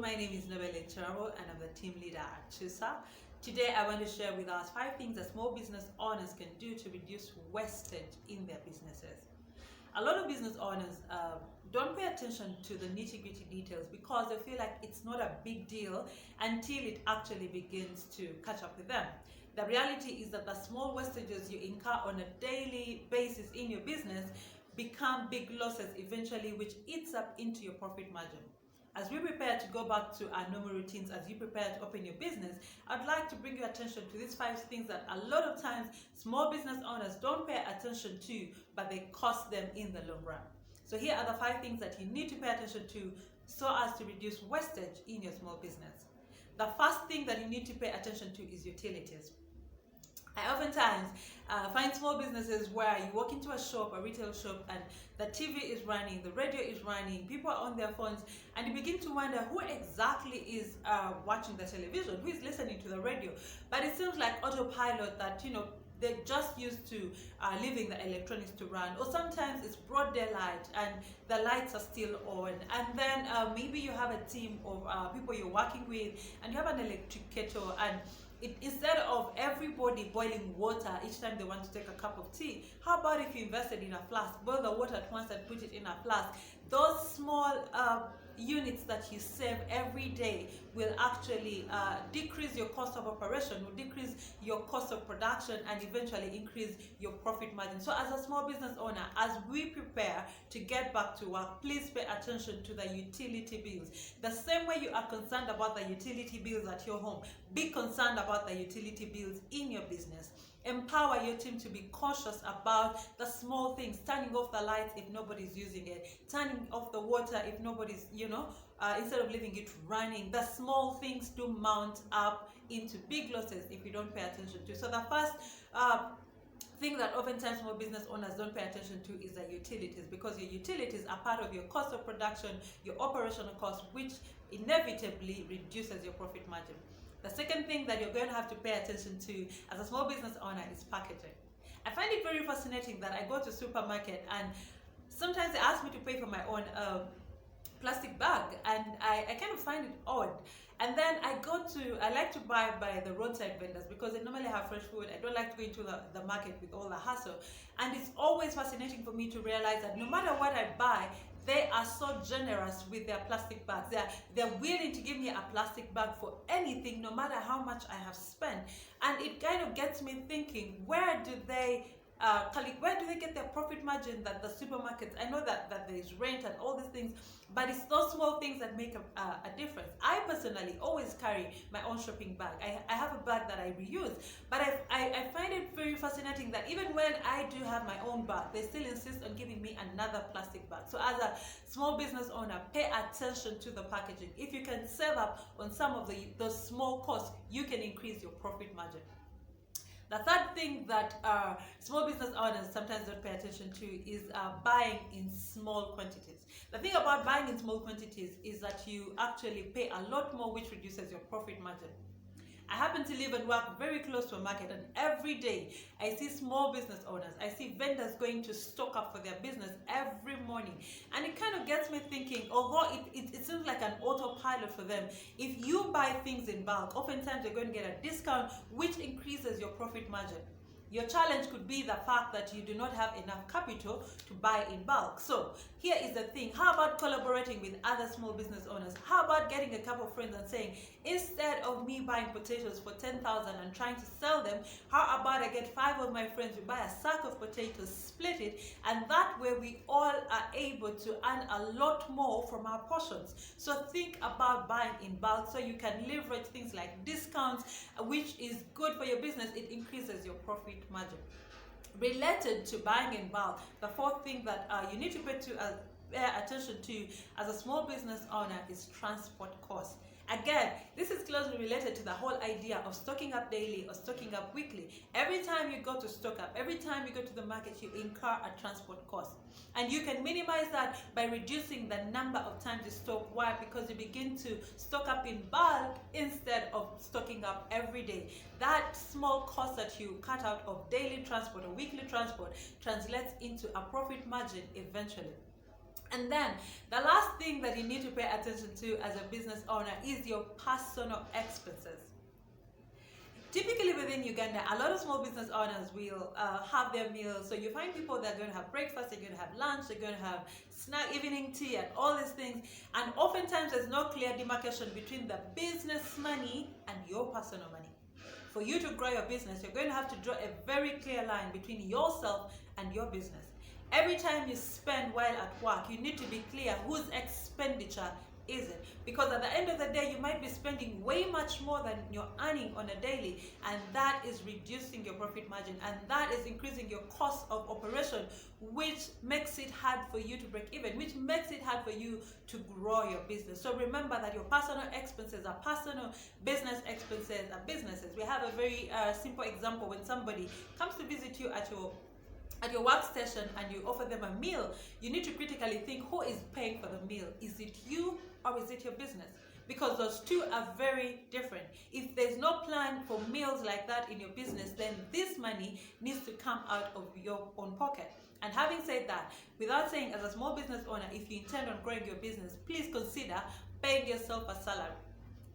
my name is Nobele Charo and I'm the team leader at Chusa. Today I want to share with us 5 things that small business owners can do to reduce wastage in their businesses. A lot of business owners don't pay attention to the nitty-gritty details because they feel like it's not a big deal until it actually begins to catch up with them. The reality is that the small wastages you incur on a daily basis in your business become big losses eventually, which eats up into your profit margin. As we prepare to go back to our normal routines, as you prepare to open your business, I'd like to bring your attention to these 5 things that a lot of times small business owners don't pay attention to, but they cost them in the long run. So here are the 5 things that you need to pay attention to so as to reduce wastage in your small business. The first thing that you need to pay attention to is utilities. I oftentimes find small businesses where you walk into a shop, a retail shop, and the TV is running, the radio is running, people are on their phones, and you begin to wonder who exactly is watching the television, who is listening to the radio. But it seems like autopilot that, they're just used to leaving the electronics to run, or sometimes it's broad daylight and the lights are still on, and then maybe you have a team of people you're working with, and you have an electric kettle, and instead of everybody boiling water each time they want to take a cup of tea, how about if you invested in a flask, boil the water at once and put it in a flask? Those small units that you save every day will actually decrease your cost of operation, will decrease your cost of production, and eventually increase your profit margin. So as a small business owner, as we prepare to get back to work, please pay attention to the utility bills. The same way you are concerned about the utility bills at your home, be concerned about the utility bills in your business. Empower your team to be cautious about the small things, turning off the lights if nobody's using it, turning off the water if nobody's, instead of leaving it running. The small things do mount up into big losses if you don't pay attention to. So the first thing that oftentimes small business owners don't pay attention to is the utilities, because your utilities are part of your cost of production, your operational cost, which inevitably reduces your profit margin. The second thing that you're going to have to pay attention to as a small business owner is packaging. I find it very fascinating that I go to supermarket and sometimes they ask me to pay for my own plastic bag, and I kind of find it odd. And then I like to buy by the roadside vendors because they normally have fresh food. I don't like to go into the market with all the hassle. And it's always fascinating for me to realize that no matter what I buy, they are so generous with their plastic bags. They're willing to give me a plastic bag for anything, no matter how much I have spent. And it kind of gets me thinking, where do they get their profit margin that the supermarkets? I know that there is rent and all these things, but it's those small things that make a difference. I personally always carry my own shopping bag. I have a bag that I reuse, but I find it very fascinating that even when I do have my own bag, they still insist on giving me another plastic bag. So as a small business owner, pay attention to the packaging. If you can save up on some of those small costs, you can increase your profit margin. The third thing that small business owners sometimes don't pay attention to is buying in small quantities. The thing about buying in small quantities is that you actually pay a lot more, which reduces your profit margin. I happen to live and work very close to a market, and every day I see small business owners, I see vendors going to stock up for their business every morning. And it kind of gets me thinking, although it seems like an autopilot for them, if you buy things in bulk, oftentimes you're going to get a discount, which increases your profit margin. Your challenge could be the fact that you do not have enough capital to buy in bulk. So here is the thing. How about collaborating with other small business owners? How about getting a couple of friends and saying, instead of me buying potatoes for 10,000 and trying to sell them, how about I get 5 of my friends, we buy a sack of potatoes, split it, and that way we all are able to earn a lot more from our portions. So think about buying in bulk so you can leverage things like discounts, which is good for your business. It increases your profit margin. Related to buying in bulk, the fourth thing that you need to pay attention to as a small business owner is transport costs. Again, this is closely related to the whole idea of stocking up daily or stocking up weekly. Every time you go to stock up, every time you go to the market, you incur a transport cost. And you can minimize that by reducing the number of times you stock. Why? Because you begin to stock up in bulk instead of stocking up every day. That small cost that you cut out of daily transport or weekly transport translates into a profit margin eventually. And then the last thing that you need to pay attention to as a business owner is your personal expenses. Typically within Uganda, a lot of small business owners will have their meals. So you find people that are going to have breakfast, they're going to have lunch, they're going to have snack, evening tea, and all these things. And oftentimes there's no clear demarcation between the business money and your personal money. For you to grow your business, you're going to have to draw a very clear line between yourself and your business. Every time you spend while at work, you need to be clear whose expenditure is it? Because at the end of the day, you might be spending way much more than you're earning on a daily, and that is reducing your profit margin, and that is increasing your cost of operation, which makes it hard for you to break even, which makes it hard for you to grow your business. So remember that your personal expenses are personal, business expenses are businesses. We have a very simple example. When somebody comes to visit you at your workstation and you offer them a meal, you need to critically think, who is paying for the meal? Is it you or is it your business? Because those two are very different. If there's no plan for meals like that in your business, then this money needs to come out of your own pocket. And having said that, without saying, as a small business owner, if you intend on growing your business, please consider paying yourself a salary.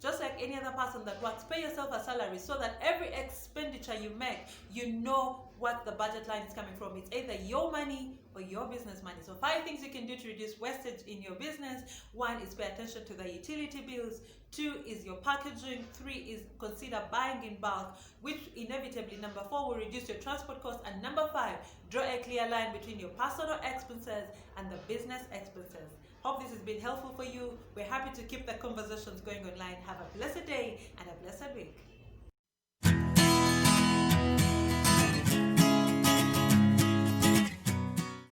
Just like any other person that works, pay yourself a salary so that every expenditure you make, you know what the budget line is coming from. It's either your money or your business money. So 5 things you can do to reduce wastage in your business. 1 is pay attention to the utility bills. 2 is your packaging. 3 is consider buying in bulk, which inevitably, number 4, will reduce your transport costs. And number 5, draw a clear line between your personal expenses and the business expenses. Hope this has been helpful for you. We're happy to keep the conversations going online. Have a blessed day and a blessed week.